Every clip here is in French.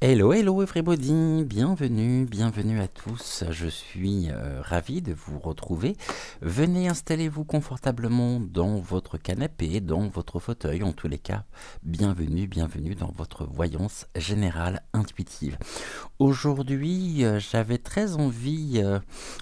Hello, hello everybody, bienvenue à tous, je suis ravi de vous retrouver. Venez, installez-vous confortablement dans votre canapé, dans votre fauteuil, en tous les cas, bienvenue dans votre voyance générale intuitive. Aujourd'hui, j'avais très envie,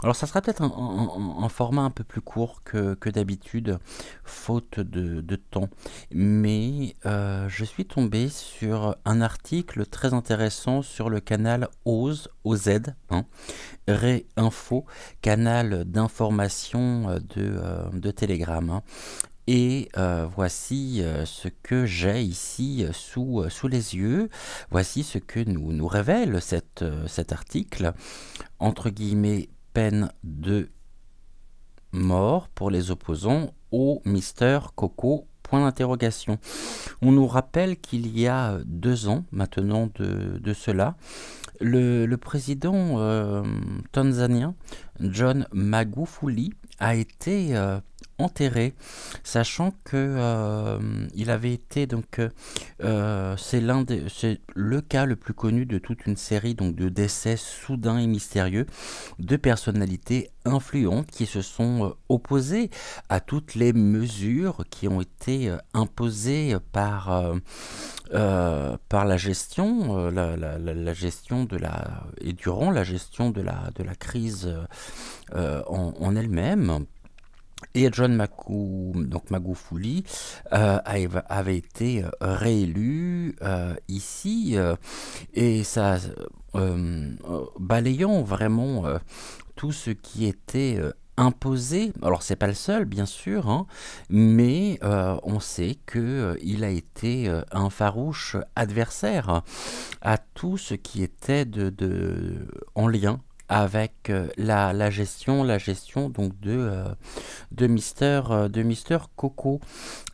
alors ça sera peut-être un format un peu plus court que d'habitude, faute de temps, mais je suis tombé sur un article très intéressant sur le canal OZ, hein, Réinfo, canal d'information de Telegram. Hein. Et voici ce que j'ai ici sous les yeux. Voici ce que nous révèle cet article. Entre guillemets, peine de mort pour les opposants au Mister Coco. Point d'interrogation. On nous rappelle qu'il y a 2 ans maintenant de cela, le président tanzanien John Magufuli a été enterré, sachant que il avait été donc c'est le cas le plus connu de toute une série donc de décès soudains et mystérieux de personnalités influentes qui se sont opposées à toutes les mesures qui ont été imposées par la gestion, la gestion de la et durant la gestion de la crise en elle-même. Et John Magufuli avait été réélu ici, et ça balayant vraiment tout ce qui était imposé. Alors c'est pas le seul bien sûr, hein, mais on sait qu'il a été un farouche adversaire à tout ce qui était en lien avec la gestion donc de Mister Coco.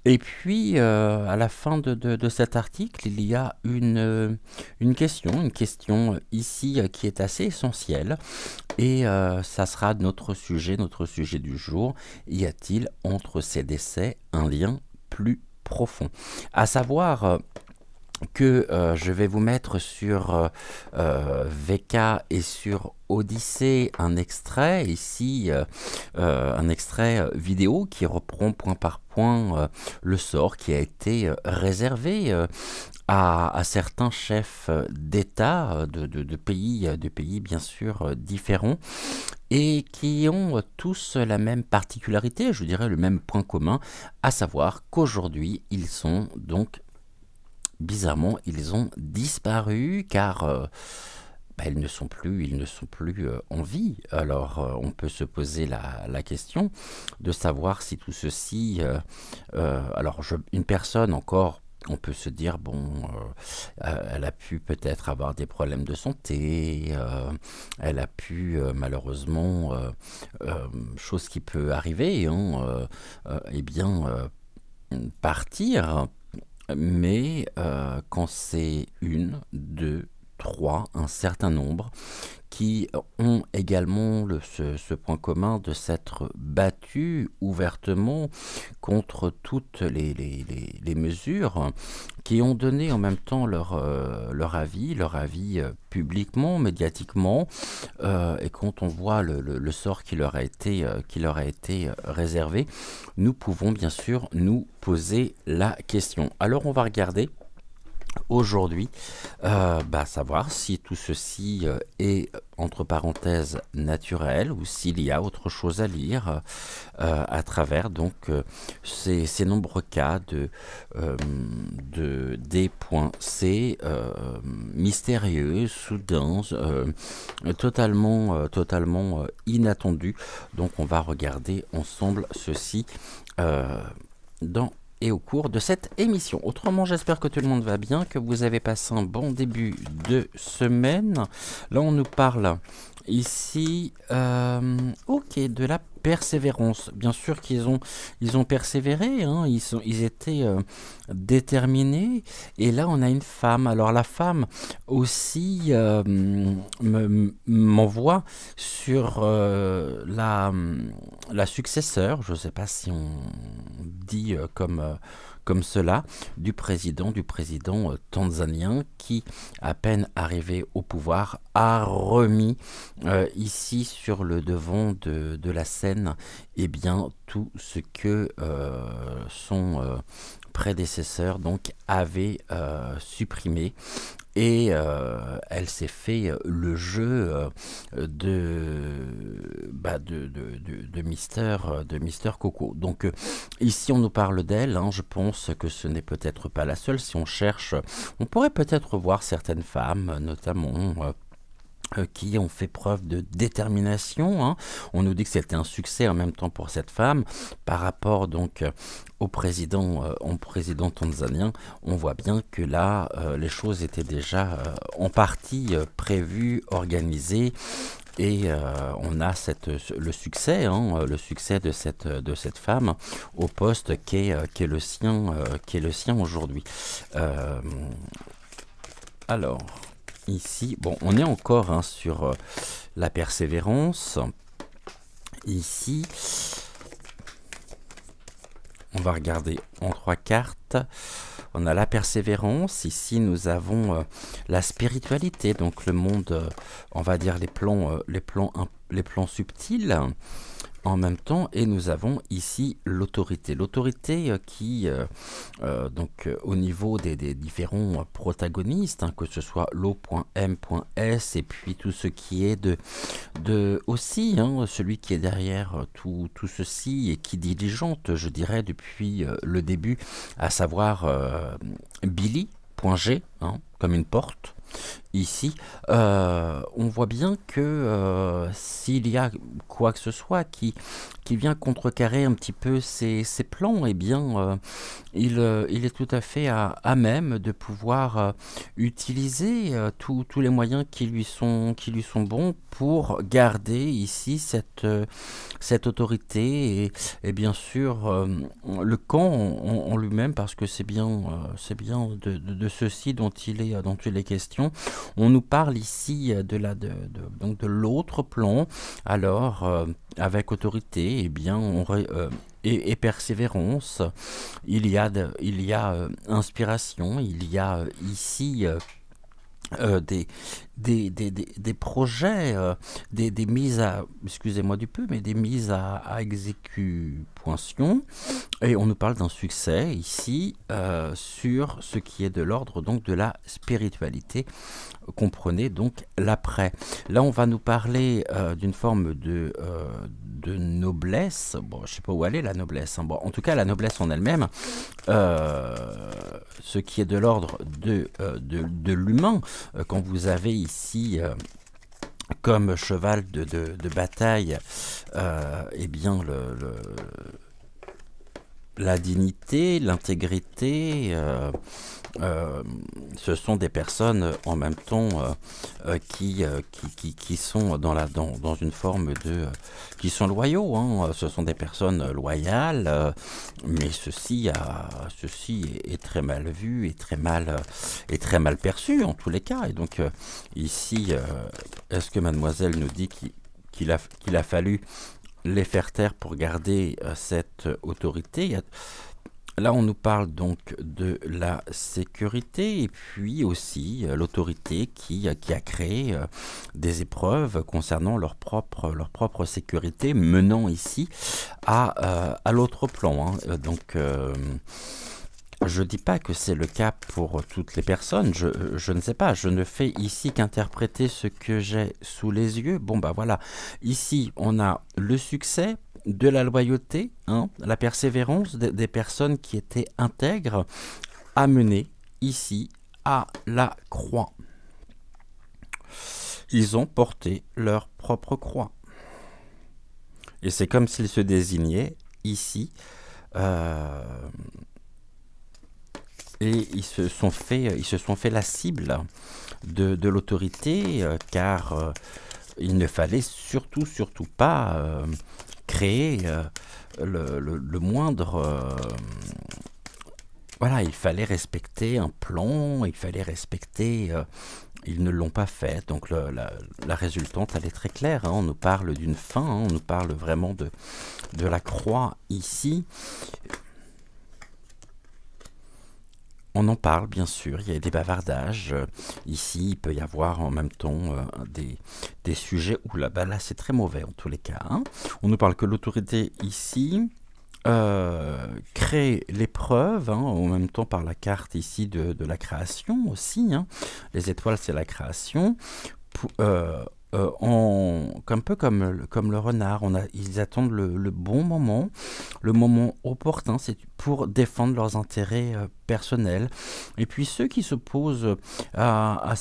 Et puis à la fin de cet article, il y a une question ici qui est assez essentielle, et ça sera notre sujet du jour. Y a-t-il entre ces décès un lien plus profond? À savoir que je vais vous mettre sur VK et sur Odyssée un extrait ici, un extrait vidéo qui reprend point par point le sort qui a été réservé à certains chefs d'État de pays bien sûr différents, et qui ont tous la même particularité, je dirais le même point commun, à savoir qu'aujourd'hui ils sont donc bizarrement, ils ont disparu, car ils ne sont plus en vie. Alors on peut se poser la question de savoir si tout ceci... une personne encore, on peut se dire, elle a pu peut-être avoir des problèmes de santé, elle a pu malheureusement, chose qui peut arriver, hein, partir. Mais quand c'est 1, 2, 3, un certain nombre qui ont également ce point commun de s'être battus ouvertement contre toutes les mesures, qui ont donné en même temps leur avis publiquement, médiatiquement, et quand on voit le sort qui leur a été réservé, nous pouvons bien sûr nous poser la question. Alors on va regarder aujourd'hui, savoir si tout ceci est, entre parenthèses, naturel ou s'il y a autre chose à lire à travers donc ces nombreux cas de D.C mystérieux, soudains, totalement inattendus. Donc on va regarder ensemble ceci dans et au cours de cette émission. Autrement, j'espère que tout le monde va bien, que vous avez passé un bon début de semaine. Là, on nous parle ici, de la persévérance. Bien sûr ils ont persévéré, hein, ils étaient déterminés. Et là, on a une femme. Alors, la femme aussi m'envoie sur la successeur, je ne sais pas si on dit comme cela, du président tanzanien qui, à peine arrivé au pouvoir, a remis ici sur le devant de la scène tout ce que son prédécesseur donc avait supprimé. Et elle s'est fait le jeu de Mister Coco. Donc ici on nous parle d'elle, hein, je pense que ce n'est peut-être pas la seule. Si on cherche, on pourrait peut-être voir certaines femmes, notamment qui ont fait preuve de détermination, hein. On nous dit que c'était un succès en même temps pour cette femme par rapport donc au président tanzanien. On voit bien que là les choses étaient déjà en partie prévues, organisées. Et on a le succès, hein, le succès de cette femme au poste qui est le sien aujourd'hui. Alors ici, bon, on est encore hein, sur la persévérance. Ici, on va regarder en 3 cartes. On a la persévérance. Ici, nous avons la spiritualité, donc le monde, on va dire les plans subtils. En même temps, et nous avons ici l'autorité. L'autorité qui, au niveau des différents protagonistes, hein, que ce soit l'O.M.S et puis tout ce qui est aussi, hein, celui qui est derrière tout ceci et qui diligente, je dirais, depuis le début, à savoir Billy.G, hein, comme une porte. Ici, on voit bien que s'il y a quoi que ce soit qui vient contrecarrer un petit peu ces plans, eh bien, il est tout à fait à même de pouvoir utiliser tous les moyens qui lui sont bons pour garder ici cette autorité et bien sûr le camp en lui-même, parce que c'est bien de ceci dont il est question. On nous parle ici donc de l'autre plan. Alors, avec autorité, eh bien, et persévérance, il y a inspiration, il y a ici des projets, des mises à, excusez-moi du peu, mais des mises à exécution. Et on nous parle d'un succès ici sur ce qui est de l'ordre donc de la spiritualité. Comprenez donc l'après. Là, on va nous parler d'une forme de noblesse. Bon, je sais pas où elle est la noblesse, hein. Bon, en tout cas, la noblesse en elle-même, ce qui est de l'ordre de l'humain. Quand vous avez ici comme cheval de bataille, eh bien la dignité, l'intégrité, ce sont des personnes en même temps qui sont dans une forme qui sont loyaux, hein. Ce sont des personnes loyales, mais ceci est très mal vu et très mal perçu en tous les cas. Et donc ici, est-ce que mademoiselle nous dit qu'il a fallu les faire taire pour garder cette autorité? Là, on nous parle donc de la sécurité et puis aussi l'autorité qui a créé des épreuves concernant leur propre sécurité, menant ici à l'autre plan, hein. Donc, Je dis pas que c'est le cas pour toutes les personnes, je ne sais pas, je ne fais ici qu'interpréter ce que j'ai sous les yeux. Bon bah voilà, ici on a le succès, de la loyauté, hein, la persévérance des personnes qui étaient intègres, amenées ici à la croix. Ils ont porté leur propre croix. Et c'est comme s'ils se désignaient ici, et ils se sont fait la cible de l'autorité, car il ne fallait surtout pas créer le moindre... voilà, il fallait respecter un plan, il fallait respecter... ils ne l'ont pas fait, donc la résultante, elle est très claire, hein, on nous parle d'une fin, hein, on nous parle vraiment de la croix ici. On en parle, bien sûr, il y a des bavardages. Ici, il peut y avoir en même temps des sujets où là c'est très mauvais en tous les cas. Hein. On nous parle que l'autorité ici crée l'épreuve, hein, en même temps par la carte ici de la création aussi. Hein. Les étoiles, c'est la création. Un peu comme le renard, ils attendent le bon moment, le moment opportun, c'est pour défendre leurs intérêts personnels. Et puis ceux qui s'opposent à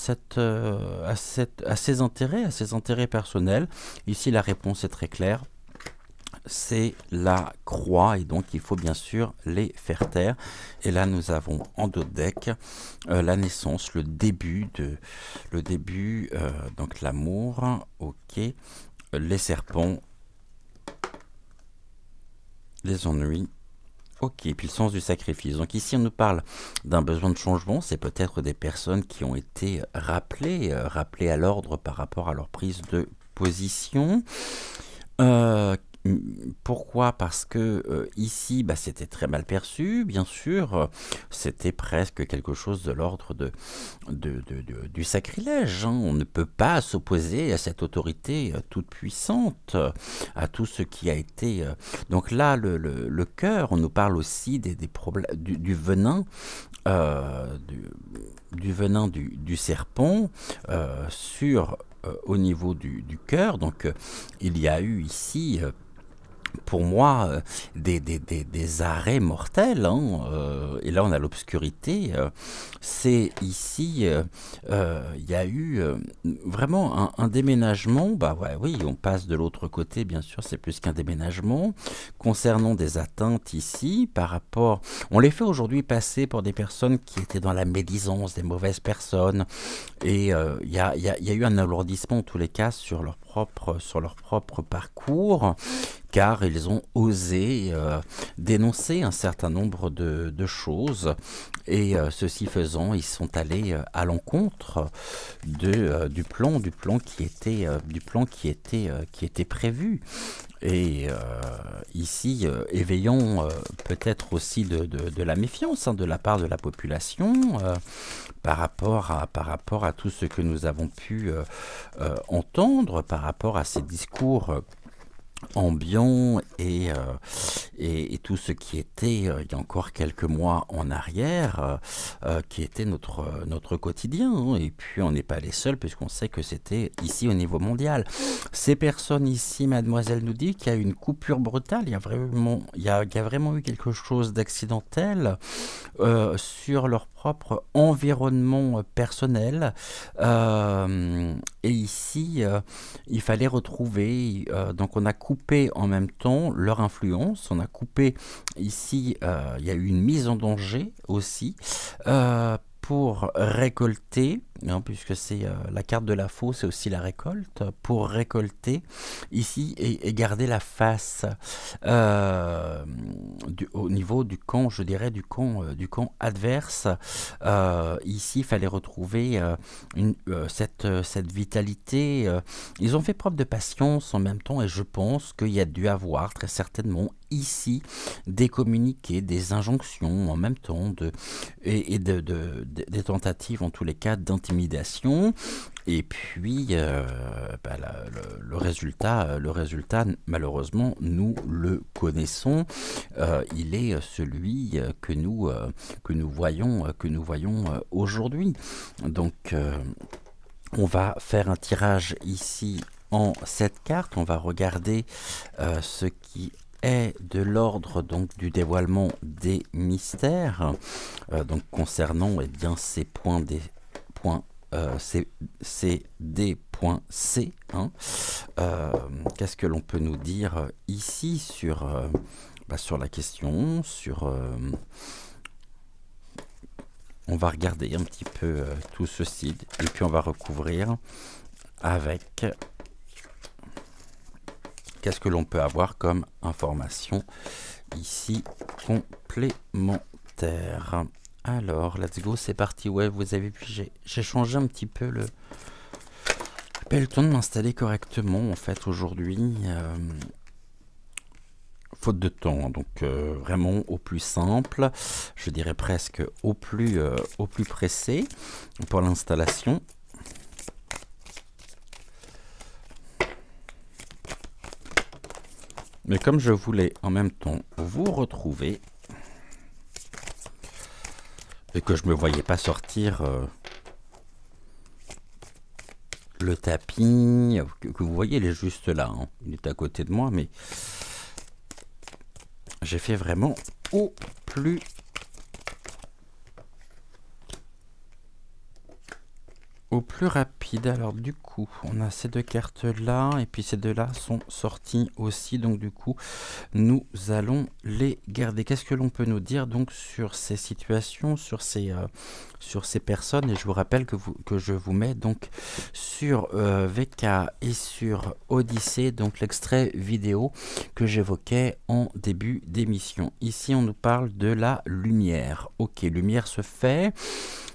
ces intérêts personnels, ici la réponse est très claire. C'est la croix et donc il faut bien sûr les faire taire. Et là nous avons en dodeck la naissance, le début, donc l'amour, ok, les serpents, les ennuis, ok, puis le sens du sacrifice. Donc ici on nous parle d'un besoin de changement, c'est peut-être des personnes qui ont été rappelées à l'ordre par rapport à leur prise de position. Pourquoi? Parce que ici, c'était très mal perçu, bien sûr. C'était presque quelque chose de l'ordre du sacrilège. Hein. On ne peut pas s'opposer à cette autorité toute puissante, à tout ce qui a été... Donc là, le cœur, on nous parle aussi des problèmes, du venin, du venin du serpent au niveau du cœur. Donc il y a eu ici... pour moi, des arrêts mortels. Hein, et là, on a l'obscurité. C'est ici, il y a eu vraiment un déménagement. Bah ouais, oui, on passe de l'autre côté, bien sûr, c'est plus qu'un déménagement. Concernant des atteintes ici, par rapport... On les fait aujourd'hui passer pour des personnes qui étaient dans la médisance, des mauvaises personnes. Et il y a eu un alourdissement, en tous les cas, sur leur propre parcours, car ils ont osé dénoncer un certain nombre de choses, et ceci faisant, ils sont allés à l'encontre du plan qui était prévu. Et ici, éveillons peut-être aussi de la méfiance, hein, de la part de la population par rapport à tout ce que nous avons pu entendre, par rapport à ces discours ambiant et tout ce qui était il y a encore quelques mois en arrière, qui était notre quotidien, hein. Et puis on n'est pas les seuls, puisqu'on sait que c'était ici au niveau mondial. Ces personnes ici, mademoiselle nous dit qu'il y a eu une coupure brutale, il y a vraiment eu quelque chose d'accidentel sur leur propre environnement personnel, et ici il fallait retrouver, donc on a coupé en même temps leur influence, on a coupé ici, il y a eu une mise en danger aussi, pour récolter, hein, puisque c'est la carte de la faux, c'est aussi la récolte, pour récolter ici et garder la face au niveau du camp, je dirais, du camp adverse. Ici, il fallait retrouver cette vitalité. Ils ont fait preuve de patience en même temps, et je pense qu'il y a dû avoir très certainement ici des communiqués, des injonctions en même temps, des tentatives en tous les cas d'intimider intimidation. Et puis, bah, le résultat, malheureusement, nous le connaissons. Il est celui que nous voyons aujourd'hui. Donc, on va faire un tirage ici en 7 cartes. On va regarder ce qui est de l'ordre donc du dévoilement des mystères, donc concernant bien ces points des points c'est des points C. Hein. Qu'est-ce que l'on peut nous dire ici sur, sur la question, sur on va regarder un petit peu tout ceci et puis on va recouvrir avec qu'est-ce que l'on peut avoir comme information ici complémentaire. Alors, let's go, c'est parti. Ouais, vous avez vu, j'ai changé un petit peu le... J'ai pas eu le temps de m'installer correctement, en fait, aujourd'hui. Faute de temps, donc vraiment au plus simple, je dirais presque au plus pressé pour l'installation. Mais comme je voulais en même temps vous retrouver et que je me voyais pas sortir le tapis, que vous voyez, il est juste là, hein. Il est à côté de moi, mais j'ai fait vraiment au plus rapide. Alors du coup, on a ces deux cartes là et puis ces deux là sont sorties aussi, donc du coup nous allons les garder. Qu'est-ce que l'on peut nous dire donc sur ces situations, sur ces personnes? Et je vous rappelle que je vous mets donc sur VK et sur Odyssée, donc l'extrait vidéo que j'évoquais en début d'émission. Ici on nous parle de la lumière. Ok, lumière se fait.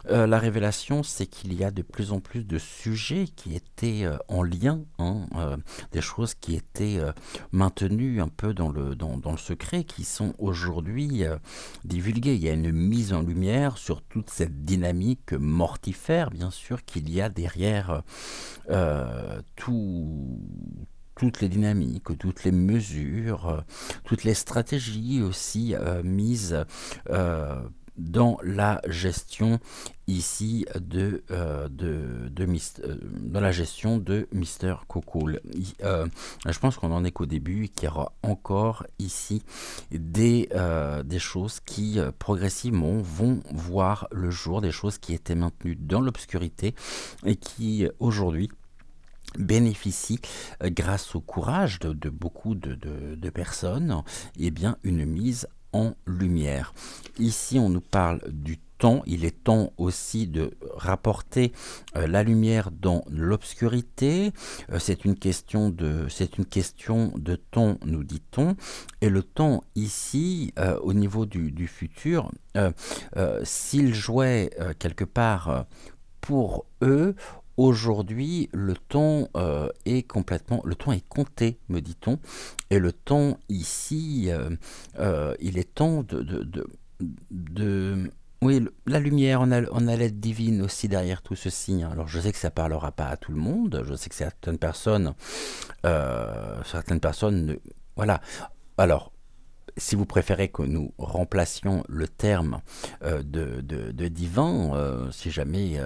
La révélation, c'est qu'il y a de plus en plus de sujets qui étaient en lien, hein, des choses qui étaient maintenues un peu dans le secret, qui sont aujourd'hui divulguées. Il y a une mise en lumière sur toute cette dynamique mortifère, bien sûr, qu'il y a derrière toutes les dynamiques, toutes les mesures, toutes les stratégies aussi mises dans la gestion ici dans la gestion de Mister Cocool. Je pense qu'on en est qu'au début et qu'il y aura encore ici des choses qui progressivement vont voir le jour, des choses qui étaient maintenues dans l'obscurité et qui aujourd'hui bénéficient, grâce au courage de beaucoup de personnes, et bien une mise en lumière. Ici, on nous parle du temps. Il est temps aussi de rapporter la lumière dans l'obscurité. C'est une question de temps, nous dit-on. Et le temps ici, au niveau du futur, s'il jouait quelque part pour eux, aujourd'hui, le temps est compté, me dit-on, et le temps ici, il est temps oui, la lumière, on a l'aide divine aussi derrière tout ceci. Hein. Alors je sais que ça parlera pas à tout le monde, je sais que certaines personnes, voilà. Alors, si vous préférez que nous remplacions le terme de divin, si jamais,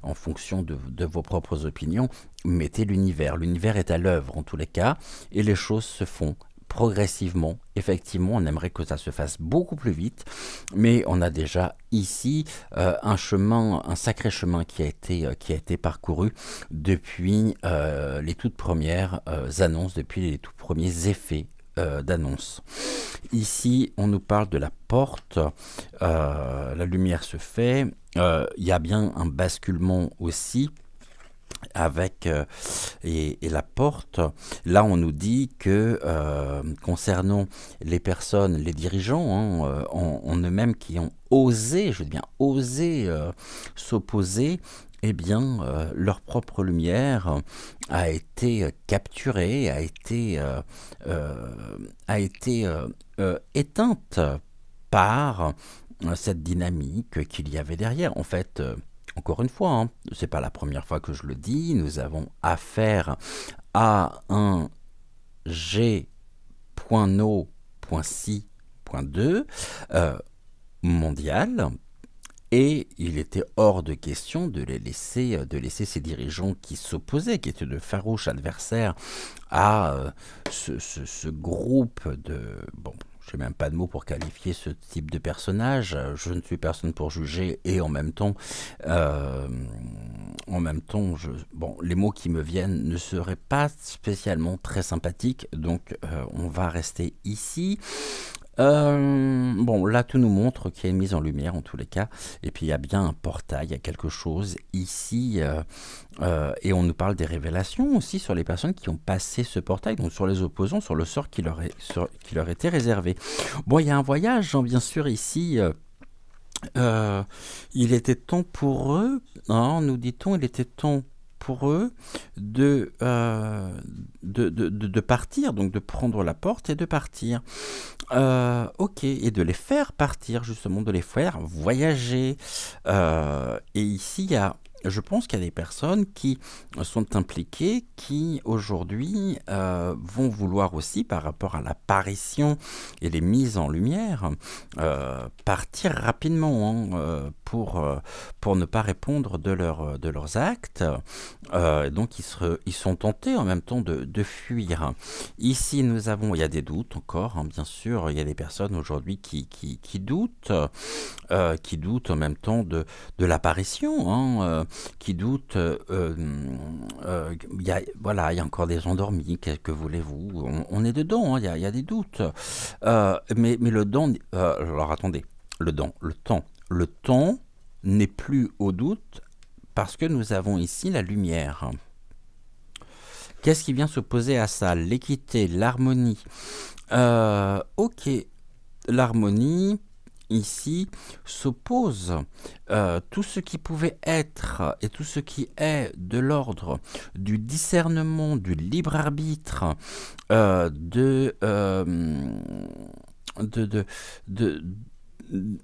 en fonction de vos propres opinions, mettez l'univers. L'univers est à l'œuvre en tous les cas, et les choses se font progressivement. Effectivement, on aimerait que ça se fasse beaucoup plus vite, mais on a déjà ici un sacré chemin qui a été parcouru depuis les toutes premières annonces, depuis les tout premiers effets d'annonce. Ici, on nous parle de la porte, la lumière se fait, il y a bien un basculement aussi avec et la porte. Là, on nous dit que concernant les personnes, les dirigeants, hein, en eux-mêmes qui ont osé, je veux bien osé s'opposer, eh bien, leur propre lumière a été capturée, a été éteinte par cette dynamique qu'il y avait derrière. En fait, encore une fois, hein, c'est pas la première fois que je le dis, nous avons affaire à un G.no.si.2 mondial, et il était hors de question de laisser ces dirigeants qui s'opposaient, qui étaient de farouches adversaires à ce groupe de... Bon, je n'ai même pas de mots pour qualifier ce type de personnage. Je ne suis personne pour juger, et en même temps, bon, les mots qui me viennent ne seraient pas spécialement très sympathiques, donc on va rester ici. Bon, là, tout nous montre qu'il y a une mise en lumière en tous les cas, et puis il y a bien un portail, il y a quelque chose ici, et on nous parle des révélations aussi sur les personnes qui ont passé ce portail, donc sur les opposants, sur le sort qui leur était réservé. Bon, il y a un voyage, hein, bien sûr, ici. Il était temps pour eux, hein, nous dit-on, il était temps pour eux de partir, donc de prendre la porte et de partir. Ok, et de les faire partir, justement, de les faire voyager. Et ici, je pense qu'il y a des personnes qui sont impliquées, qui aujourd'hui vont vouloir aussi, par rapport à l'apparition et les mises en lumière, partir rapidement, hein, pour ne pas répondre de leurs actes. Donc ils sont tentés en même temps de fuir. Ici, il y a des doutes encore, hein, bien sûr. Il y a des personnes aujourd'hui qui doutent, en même temps de l'apparition, hein, qui doutent. Voilà, il y a encore des endormis. Que voulez-vous? On est dedans, hein, il y a des doutes. Mais le temps. Alors attendez, le temps n'est plus au doute, parce que nous avons ici la lumière. Qu'est-ce qui vient s'opposer à ça? L'équité, l'harmonie. Ok, l'harmonie, ici, s'oppose. Tout ce qui pouvait être et tout ce qui est de l'ordre du discernement, du libre arbitre,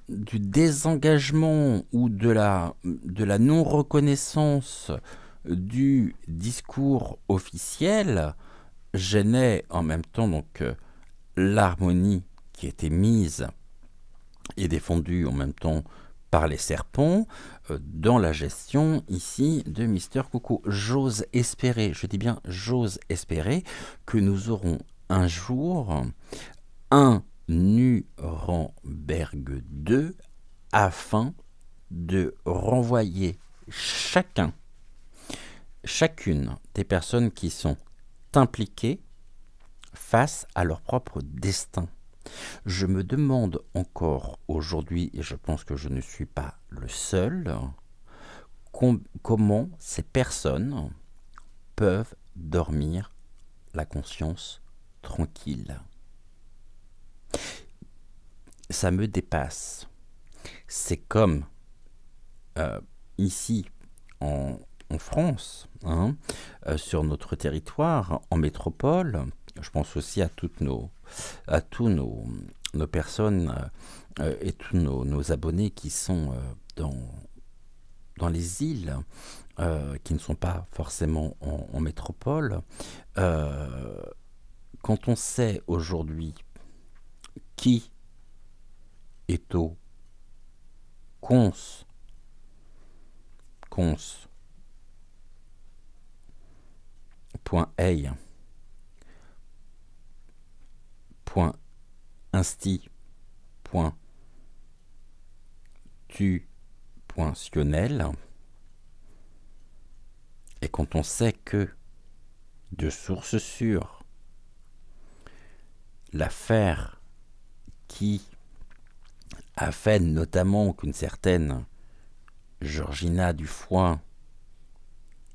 du désengagement ou de la non-reconnaissance du discours officiel, gênait en même temps donc l'harmonie qui était mise et défendue en même temps par les serpents dans la gestion ici de Mister Coco. J'ose espérer, je dis bien j'ose espérer, que nous aurons un jour un Nuremberg 2 afin de renvoyer chacune des personnes qui sont impliquées face à leur propre destin. Je me demande encore aujourd'hui, et je pense que je ne suis pas le seul, comment ces personnes peuvent dormir la conscience tranquille. Ça me dépasse. C'est comme ici en France, hein, sur notre territoire, en métropole. Je pense aussi à tous nos personnes et tous nos abonnés qui sont dans les îles, qui ne sont pas forcément en métropole. Quand on sait aujourd'hui qui est au cons.ei, .insti.tu.sionel, et quand on sait que, de sources sûres, l'affaire qui a fait notamment qu'une certaine Georgina Dufoin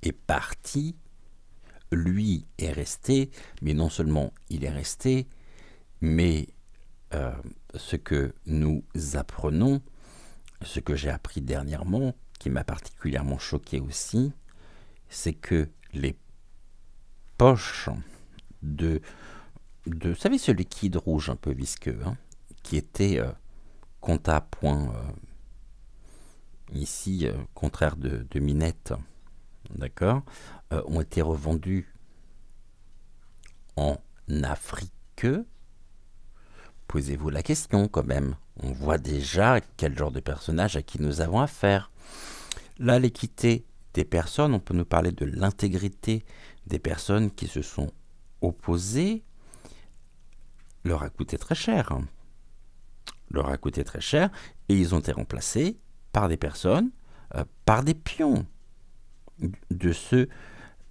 est partie, lui est resté, mais non seulement il est resté, mais ce que nous apprenons, ce que j'ai appris dernièrement, qui m'a particulièrement choqué aussi, c'est que les poches vous savez, ce liquide rouge un peu visqueux, hein, qui était ici, contraire de minettes, d'accord, ont été revendus en Afrique. Posez-vous la question quand même. On voit déjà quel genre de personnage à qui nous avons affaire. Là, l'équité des personnes, on peut nous parler de l'intégrité des personnes qui se sont opposées, leur a coûté très cher. Leur a coûté très cher et ils ont été remplacés par des personnes, par des pions de ce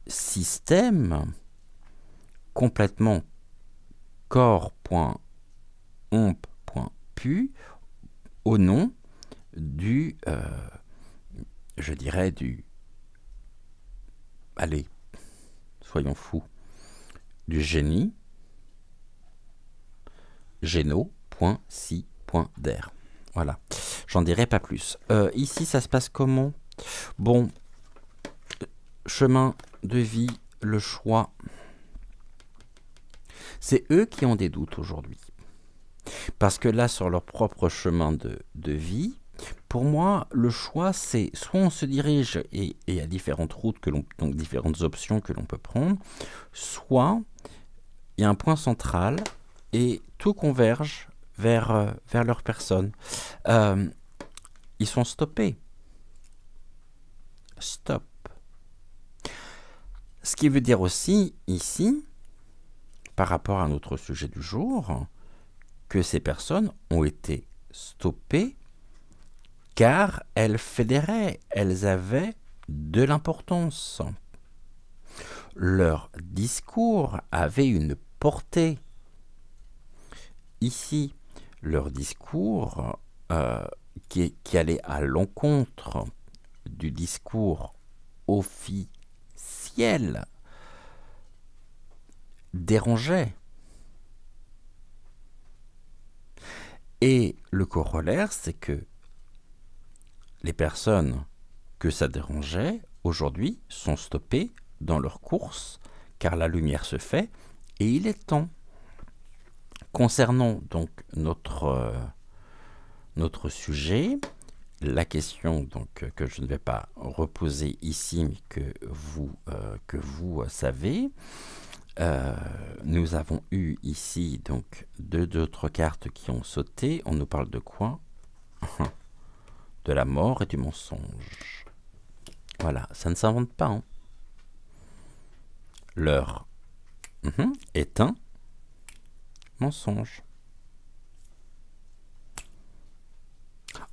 système complètement corps.omp.pu au nom du, je dirais allez, soyons fous, du génie, géno.si.der. Voilà, j'en dirai pas plus. Ici, ça se passe comment? Bon, chemin de vie, le choix. C'est eux qui ont des doutes aujourd'hui. Parce que là, sur leur propre chemin de vie, pour moi, le choix, c'est soit on se dirige, et il y a différentes routes, donc différentes options que l'on peut prendre, soit il y a un point central et tout converge vers leur personne. Ils sont stoppés. Stop. Ce qui veut dire aussi, ici, par rapport à notre sujet du jour, que ces personnes ont été stoppées car elles fédéraient, elles avaient de l'importance. Leur discours avait une portée. Ici, leur discours qui allait à l'encontre du discours officiel dérangeait. Et le corollaire, c'est que les personnes que ça dérangeait, aujourd'hui, sont stoppées dans leur course, car la lumière se fait, et il est temps. Concernant donc notre sujet, la question donc, que je ne vais pas reposer ici, mais que vous savez, nous avons eu ici donc deux autres cartes qui ont sauté. On nous parle de quoi? De la mort et du mensonge. Voilà, ça ne s'invente pas. Hein. L'heure est un mensonge.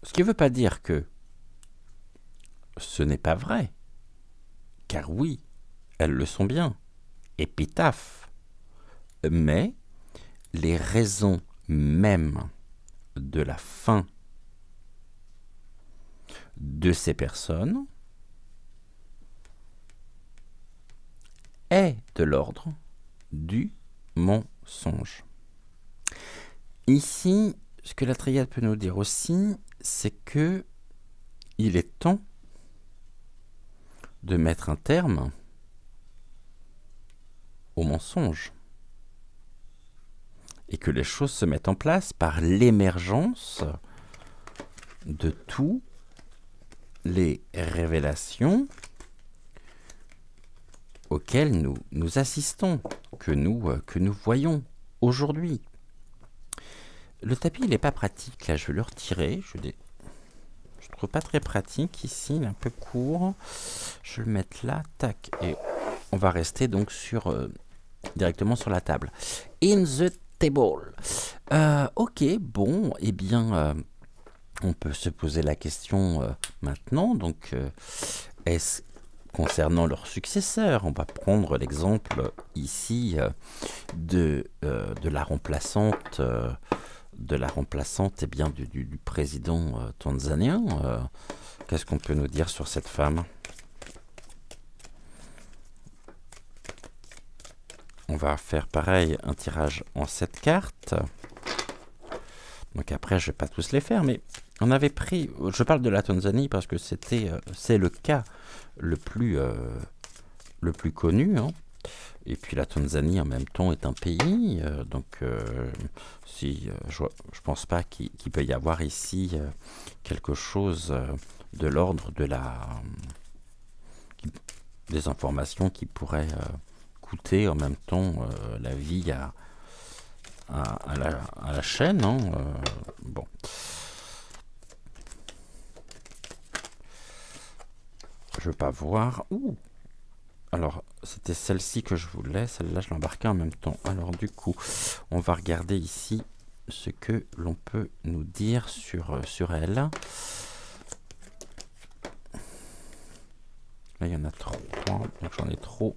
Ce qui ne veut pas dire que ce n'est pas vrai. Car oui, elles le sont bien. Épitaphe. Mais les raisons mêmes de la fin de ces personnes est de l'ordre du mensonge. Ici, ce que la triade peut nous dire aussi, c'est que il est temps de mettre un terme au mensonge et que les choses se mettent en place par l'émergence de tous les révélations auxquelles nous assistons, que nous voyons aujourd'hui. Le tapis, il n'est pas pratique. Là, je vais le retirer. Je ne trouve pas très pratique ici. Il est un peu court. Je vais le mettre là. Tac. Et on va rester donc directement sur la table. In the table. Ok, bon. Eh bien, on peut se poser la question maintenant. Donc, est-ce concernant leurs successeurs, on va prendre l'exemple ici de la remplaçante, eh bien, du président tanzanien. Qu'est-ce qu'on peut nous dire sur cette femme? On va faire pareil, un tirage en 7 cartes. Donc après, je ne vais pas tous les faire, mais on avait pris... Je parle de la Tanzanie parce que c'est le cas le plus connu. Hein. Et puis la Tanzanie, en même temps, est un pays. Je ne pense pas qu'il peut y avoir ici quelque chose de l'ordre de des informations qui pourraient coûter en même temps la vie à la chaîne. Hein, bon. Je veux pas voir. Ouh. Alors, c'était celle-ci que je voulais. Celle-là, je l'embarquais en même temps. Alors, du coup, on va regarder ici ce que l'on peut nous dire sur elle. Là, il y en a 3, donc j'en ai trop.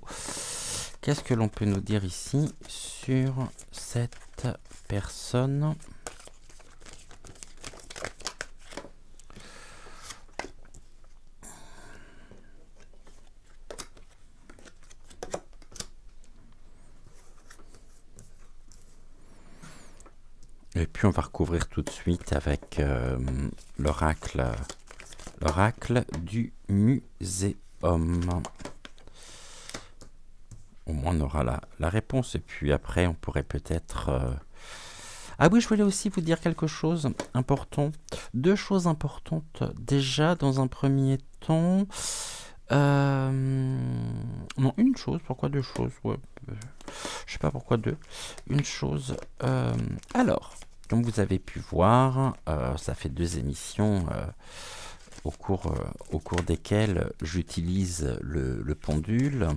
Qu'est-ce que l'on peut nous dire ici sur cette personne ? Et puis on va recouvrir tout de suite avec l'oracle du muséum. Au moins on aura la réponse. Et puis après on pourrait peut-être... Ah oui, je voulais aussi vous dire quelque chose important. 2 choses importantes. Déjà, dans un premier temps... non, une chose. Pourquoi 2 choses? Ouais. Je sais pas pourquoi 2. Une chose. Alors, comme vous avez pu voir, ça fait 2 émissions au cours desquelles j'utilise le pendule.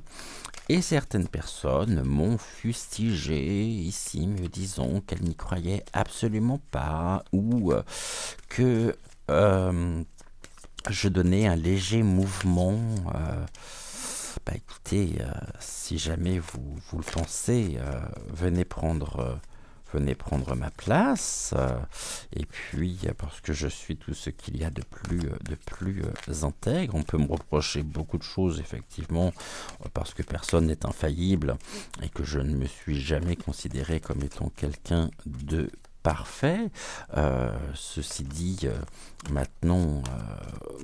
Et certaines personnes m'ont fustigé ici, me disant qu'elles n'y croyaient absolument pas, ou que je donnais un léger mouvement. Bah écoutez, si jamais vous le pensez, venez prendre ma place, et puis parce que je suis tout ce qu'il y a de plus intègre. On peut me reprocher beaucoup de choses, effectivement, parce que personne n'est infaillible et que je ne me suis jamais considéré comme étant quelqu'un de parfait. Ceci dit, maintenant,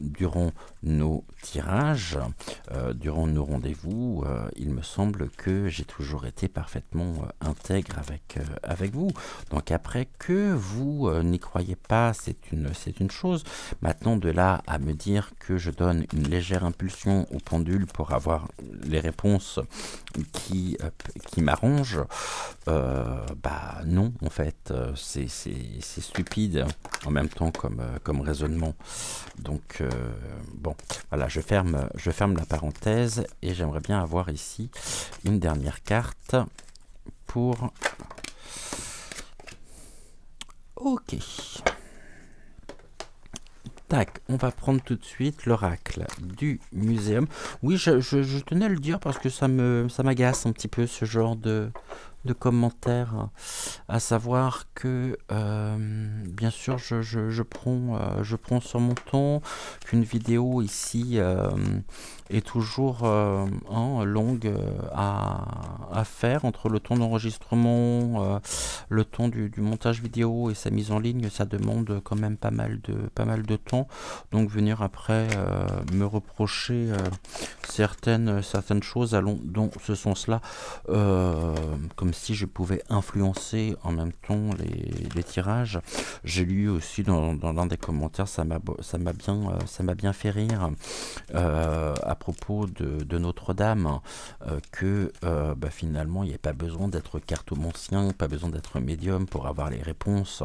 durant nos tirages, durant nos rendez-vous, il me semble que j'ai toujours été parfaitement intègre avec vous. Donc après, que vous n'y croyez pas, c'est une chose. Maintenant, de là à me dire que je donne une légère impulsion au pendule pour avoir les réponses qui m'arrangent, bah non, en fait, c'est stupide en même temps comme raisonnement. Donc bon, voilà, je ferme la parenthèse et j'aimerais bien avoir ici une dernière carte pour... Ok. Tac, on va prendre tout de suite l'oracle du muséum. Oui, je tenais à le dire parce que ça m'agace un petit peu ce genre de commentaires, à savoir que bien sûr je prends sur mon temps, qu'une vidéo ici est toujours longue à faire, entre le temps d'enregistrement, le temps du montage vidéo et sa mise en ligne. Ça demande quand même pas mal de temps, donc venir après me reprocher certaines choses allant dans ce sens-là, comme si je pouvais influencer en même temps les tirages. J'ai lu aussi dans l'un des commentaires, ça m'a bien fait rire, à propos de Notre-Dame, que bah, finalement il n'y a pas besoin d'être cartomancien, pas besoin d'être médium pour avoir les réponses.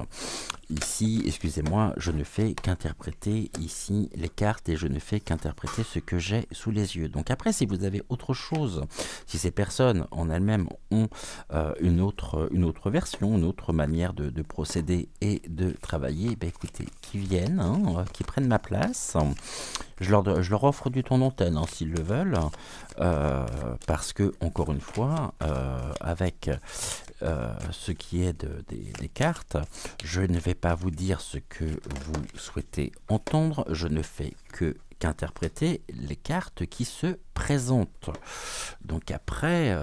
Ici, excusez-moi, je ne fais qu'interpréter ici les cartes et je ne fais qu'interpréter ce que j'ai sous les yeux. Donc après, si vous avez autre chose, si ces personnes en elles-mêmes ont une autre version, une autre manière de procéder et de travailler, ben écoutez, qui viennent, hein, qui prennent ma place. Je leur offre du temps d'antenne, hein, s'ils le veulent, parce que, encore une fois, avec ce qui est des cartes, je ne vais pas vous dire ce que vous souhaitez entendre, je ne fais qu'interpréter les cartes qui se présentent. Donc après...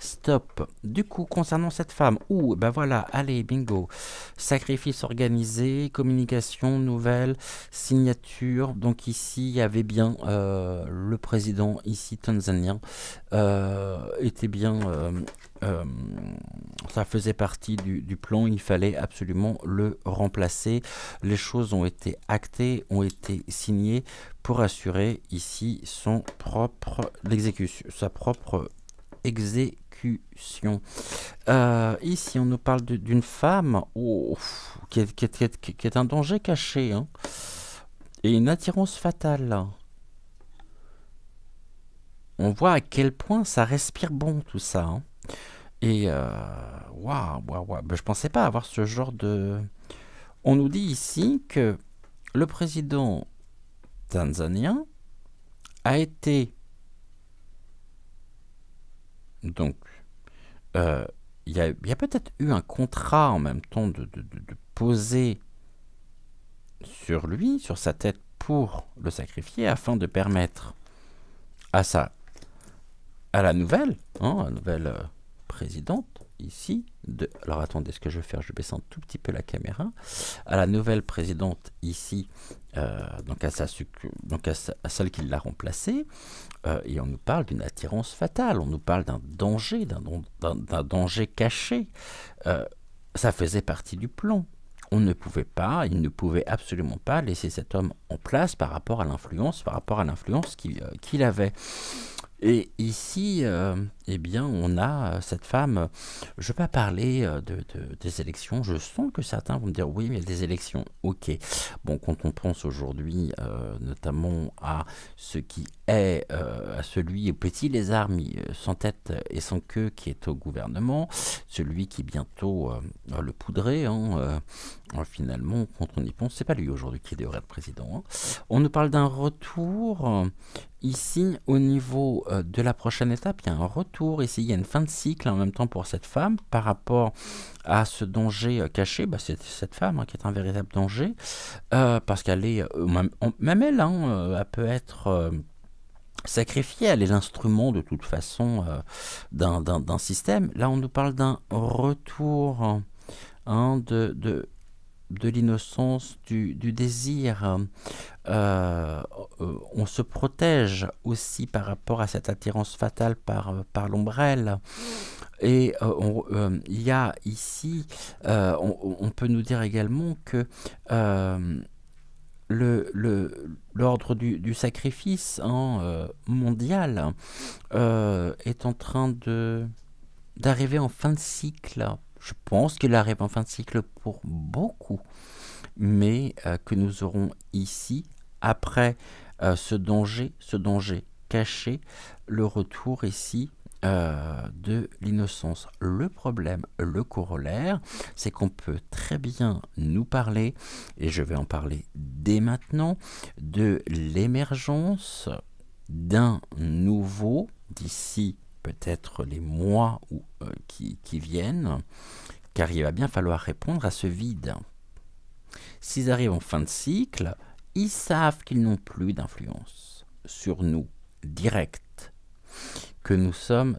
Stop. Du coup, concernant cette femme, ben voilà, allez, bingo. Sacrifice organisé, communication, nouvelle, signature. Donc ici, il y avait bien le président, ici tanzanien, était bien... ça faisait partie du plan, il fallait absolument le remplacer. Les choses ont été actées, ont été signées pour assurer ici sa propre exécution. Ici, on nous parle d'une femme qui est un danger caché, hein, et une attirance fatale. On voit à quel point ça respire bon tout ça. Hein. Et waouh, ben, je pensais pas avoir ce genre de... On nous dit ici que le président tanzanien a été donc il y a peut-être eu un contrat en même temps de poser sur lui, sur sa tête pour le sacrifier afin de permettre à la nouvelle présidente ici alors attendez, ce que je vais faire, je vais baisser un tout petit peu la caméra, à la nouvelle présidente ici, donc à celle qui l'a remplacée, et on nous parle d'une attirance fatale, on nous parle d'un danger, d'un danger caché. Ça faisait partie du plan. Il ne pouvait absolument pas laisser cet homme en place par rapport à l'influence qu'il avait. Et ici, eh bien, on a cette femme. Je ne vais pas parler des élections. Je sens que certains vont me dire oui, mais des élections, ok. Bon, quand on pense aujourd'hui, notamment à ce qui est à celui au petit lézard sans tête et sans queue qui est au gouvernement, celui qui bientôt le poudrer. Finalement, quand on y pense, c'est pas lui aujourd'hui qui devrait être président. Hein. On nous parle d'un retour. Ici, au niveau de la prochaine étape, il y a un retour. Ici, il y a une fin de cycle en même temps pour cette femme par rapport à ce danger caché. Bah, c'est cette femme qui est un véritable danger parce qu'elle est, même elle, elle peut être sacrifiée. Elle est l'instrument de toute façon d'un système. Là, on nous parle d'un retour de l'innocence, du désir. On se protège aussi par rapport à cette attirance fatale par l'ombrelle. Et il y a ici, on peut nous dire également que l'ordre du sacrifice mondial est en train d'arriver en fin de cycle. Je pense qu'il arrive en fin de cycle pour beaucoup, mais que nous aurons ici, après ce danger caché, le retour ici de l'innocence. Le problème, le corollaire, c'est qu'on peut très bien nous parler, et je vais en parler dès maintenant, de l'émergence d'un nouveau, d'ici peut-être les mois qui viennent, car il va bien falloir répondre à ce vide. S'ils arrivent en fin de cycle, ils savent qu'ils n'ont plus d'influence sur nous, directe, que nous sommes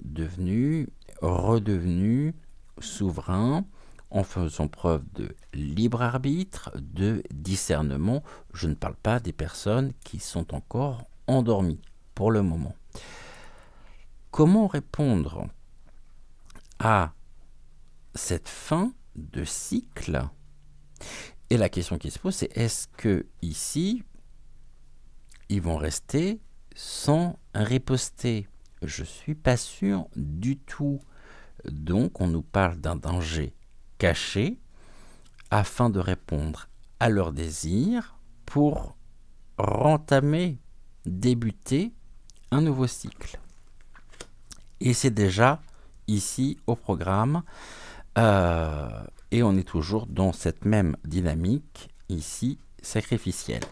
redevenus souverains en faisant preuve de libre arbitre, de discernement. Je ne parle pas des personnes qui sont encore endormies pour le moment. Comment répondre à cette fin de cycle? Et la question qui se pose, c'est est-ce que ici, ils vont rester sans riposter? Je ne suis pas sûr du tout. Donc, on nous parle d'un danger caché afin de répondre à leurs désirs pour débuter un nouveau cycle. Et c'est déjà ici au programme. Et on est toujours dans cette même dynamique ici sacrificielle.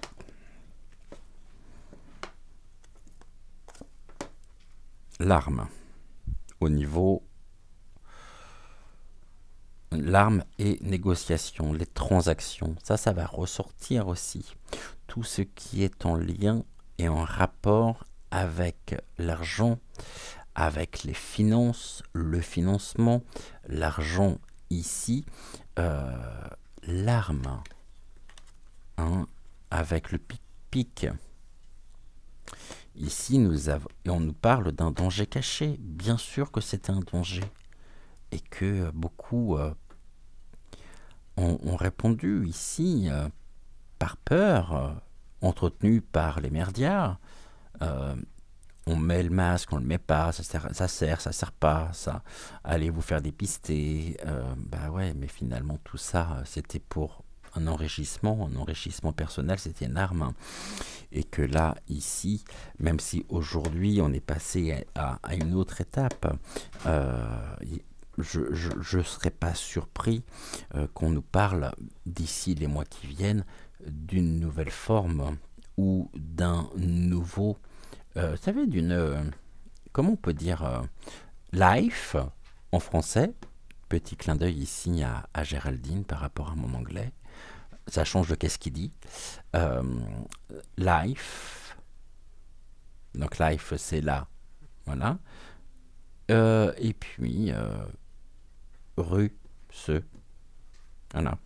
L'arme. Au niveau l'arme et négociation, les transactions, ça va ressortir aussi. Tout ce qui est en lien et en rapport avec l'argent, avec les finances, le financement, l'argent ici, l'arme, hein, avec le pic-pic. Ici, et on nous parle d'un danger caché. Bien sûr que c'est un danger. Et que beaucoup ont répondu ici par peur, entretenus par les merdias. On met le masque, on le met pas, ça sert pas, ça. Allez vous faire dépister. Bah ouais, mais finalement tout ça, c'était pour un enrichissement personnel, c'était une arme. Hein. Et que là, ici, même si aujourd'hui on est passé à une autre étape, je ne serais pas surpris qu'on nous parle d'ici les mois qui viennent d'une nouvelle forme ou d'un nouveau, vous savez, comment on peut dire, life en français. Petit clin d'œil ici à Géraldine par rapport à mon anglais. Ça change de qu'est-ce qu'il dit. Life. Donc life, c'est là. Voilà. Et puis, rue, voilà.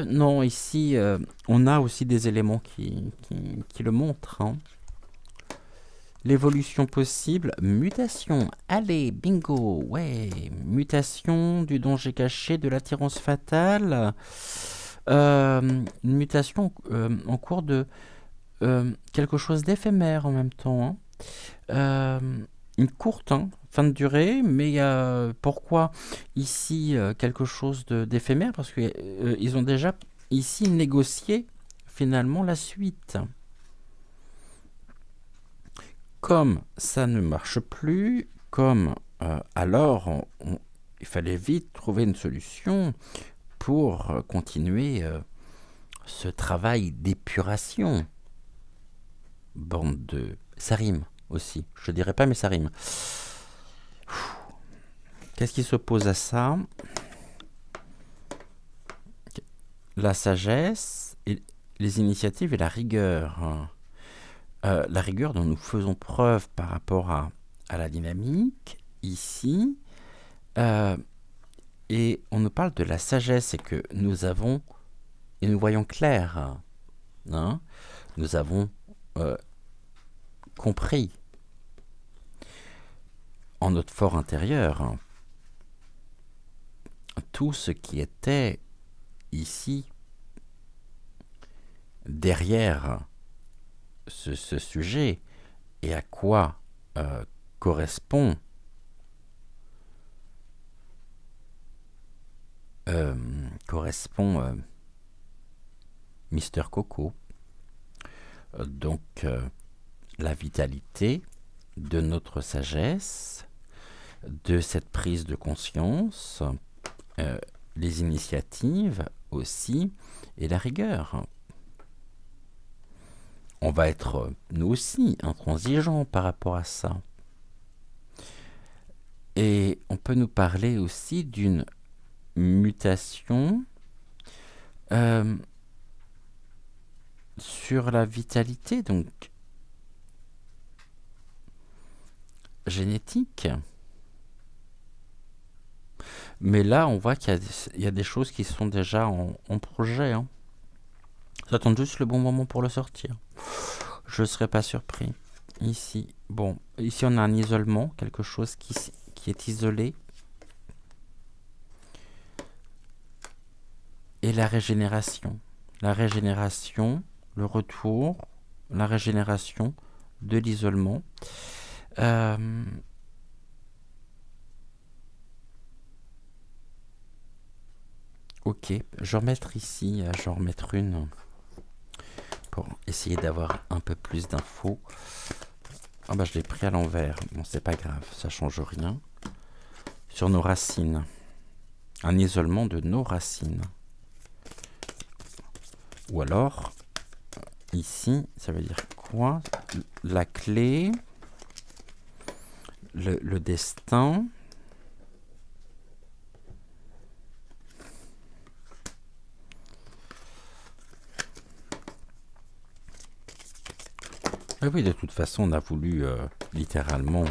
Non, ici, on a aussi des éléments qui le montrent. Hein. L'évolution possible, mutation. Allez, bingo, ouais. Mutation du danger caché, de l'attirance fatale. Une mutation en cours de quelque chose d'éphémère en même temps. Hein. Une courte fin de durée, mais pourquoi ici quelque chose d'éphémère? Parce qu'ils ont déjà ici négocié finalement la suite. Comme ça ne marche plus, alors il fallait vite trouver une solution pour continuer ce travail d'épuration. Bande de... Ça rime aussi, je dirais pas mais ça rime. Qu'est-ce qui s'oppose à ça? La sagesse, et les initiatives et la rigueur. La rigueur dont nous faisons preuve par rapport à la dynamique, ici, et on nous parle de la sagesse et que nous avons, et nous voyons clair, hein, nous avons compris en notre fort intérieur tout ce qui était ici derrière ce sujet et à quoi correspond Mister Coco. Donc la vitalité de notre sagesse, de cette prise de conscience, les initiatives aussi, et la rigueur. On va être, nous aussi, intransigeants par rapport à ça. Et on peut nous parler aussi d'une mutation sur la vitalité, donc génétique. Mais là, on voit qu'il y a des choses qui sont déjà en projet. Hein. Ça attend juste le bon moment pour le sortir. Je ne serais pas surpris. Ici, bon, ici on a un isolement, quelque chose qui est isolé. Et la régénération. La régénération, le retour, la régénération de l'isolement. Ok, je vais remettre ici, je vais remettre une pour essayer d'avoir un peu plus d'infos. Ah bah je l'ai pris à l'envers, bon c'est pas grave, ça change rien. Sur nos racines, un isolement de nos racines. Ou alors, ici, ça veut dire quoi? La clé, le destin. Et oui, de toute façon, on a voulu littéralement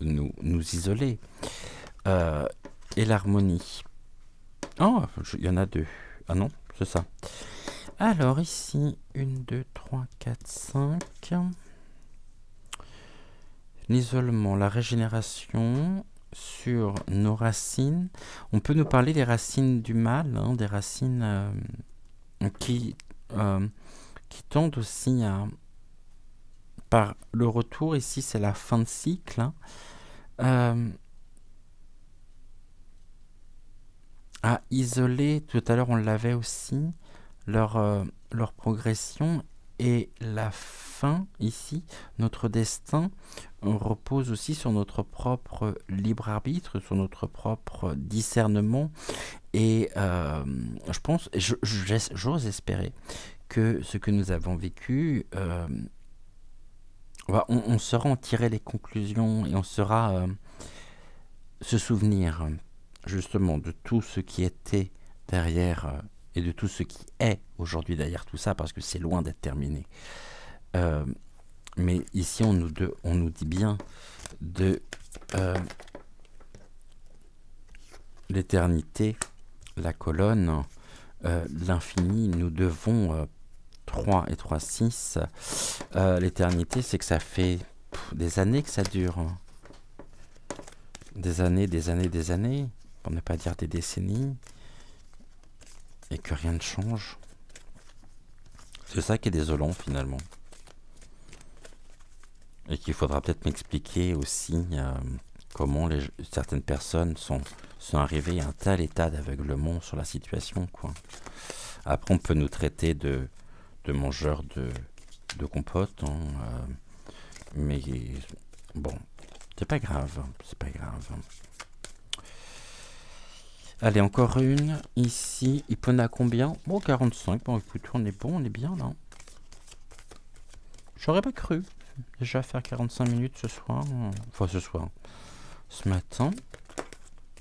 nous isoler. Et l'harmonie. Oh, il y en a deux. Ah non, c'est ça. Alors ici, 1, 2, 3, 4, 5. L'isolement, la régénération sur nos racines. On peut nous parler des racines du mal, hein, des racines qui tendent aussi à... Par le retour, ici c'est la fin de cycle, hein, à isoler, tout à l'heure on l'avait aussi, leur progression, et la fin ici, notre destin, repose aussi sur notre propre libre arbitre, sur notre propre discernement, et je pense, j'ose espérer que ce que nous avons vécu, on saura en tirer les conclusions, et on saura se souvenir justement de tout ce qui était derrière et de tout ce qui est aujourd'hui derrière tout ça, parce que c'est loin d'être terminé. Mais ici, on nous dit bien de l'éternité, la colonne, l'infini. Nous devons 3 et 3, 6. L'éternité, c'est que ça fait des années que ça dure. Des années, des années, des années, pour ne pas dire des décennies, et que rien ne change. C'est ça qui est désolant finalement. Et qu'il faudra peut-être m'expliquer aussi comment certaines personnes sont arrivées à un tel état d'aveuglement sur la situation, quoi. Après, on peut nous traiter de mangeurs de compote, hein, mais bon, c'est pas grave, c'est pas grave. Allez, encore une, ici, Ipona combien? Bon, 45, bon écoute, on est bon, on est bien là. J'aurais pas cru déjà faire 45 minutes ce soir, enfin ce soir, ce matin.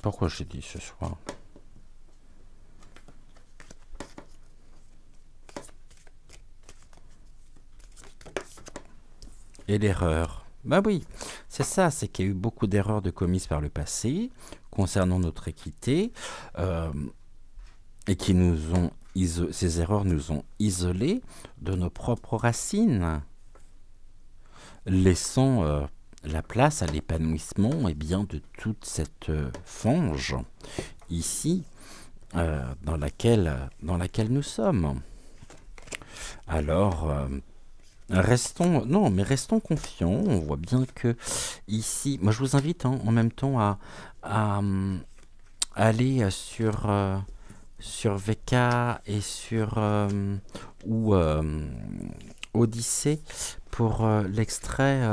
Pourquoi j'ai dit ce soir? Et l'erreur. Bah oui, c'est ça, c'est qu'il y a eu beaucoup d'erreurs de commises par le passé concernant notre équité, et qui nous ont ces erreurs nous ont isolés de nos propres racines, laissant la place à l'épanouissement, et bien de toute cette fange ici dans laquelle nous sommes. Alors restons confiants. On voit bien que ici, moi je vous invite en même temps à aller sur VK et sur Odyssée pour l'extrait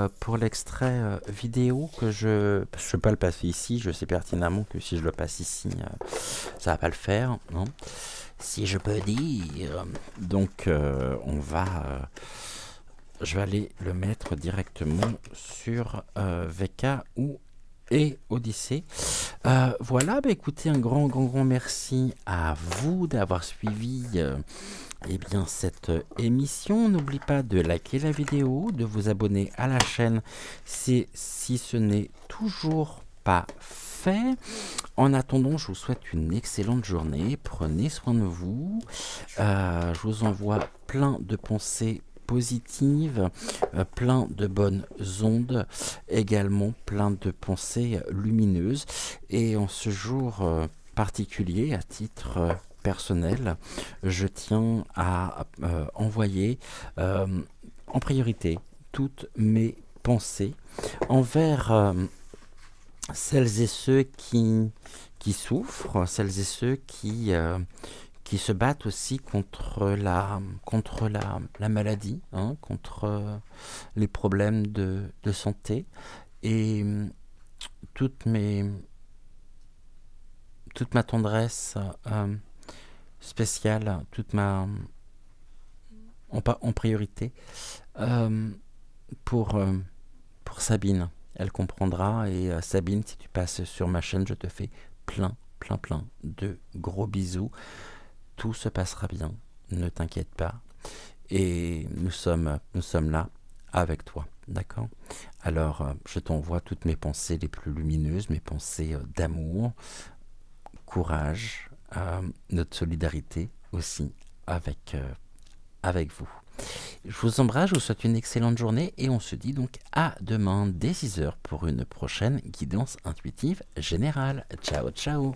vidéo que je vais pas le passer ici. Je sais pertinemment que si je le passe ici, ça va pas le faire, non, si je peux dire. Donc je vais aller le mettre directement sur VK et Odyssée. Voilà, bah écoutez, un grand merci à vous d'avoir suivi bien cette émission. N'oubliez pas de liker la vidéo, de vous abonner à la chaîne si ce n'est toujours pas fait. En attendant, je vous souhaite une excellente journée. Prenez soin de vous. Je vous envoie plein de pensées positives, plein de bonnes ondes, également plein de pensées lumineuses. Et en ce jour particulier, à titre personnel, je tiens à envoyer en priorité toutes mes pensées envers celles et ceux qui souffrent, celles et ceux qui se battent aussi contre la maladie, hein, contre les problèmes de santé, et toute ma tendresse spéciale, en priorité pour Sabine. Elle comprendra, et Sabine, si tu passes sur ma chaîne, je te fais plein de gros bisous. Tout se passera bien, ne t'inquiète pas, et nous sommes là avec toi. D'accord? Alors, je t'envoie toutes mes pensées les plus lumineuses, mes pensées d'amour, courage, notre solidarité aussi avec, avec vous. Je vous embrasse, je vous souhaite une excellente journée et on se dit donc à demain dès 6 heures pour une prochaine guidance intuitive générale. Ciao, ciao!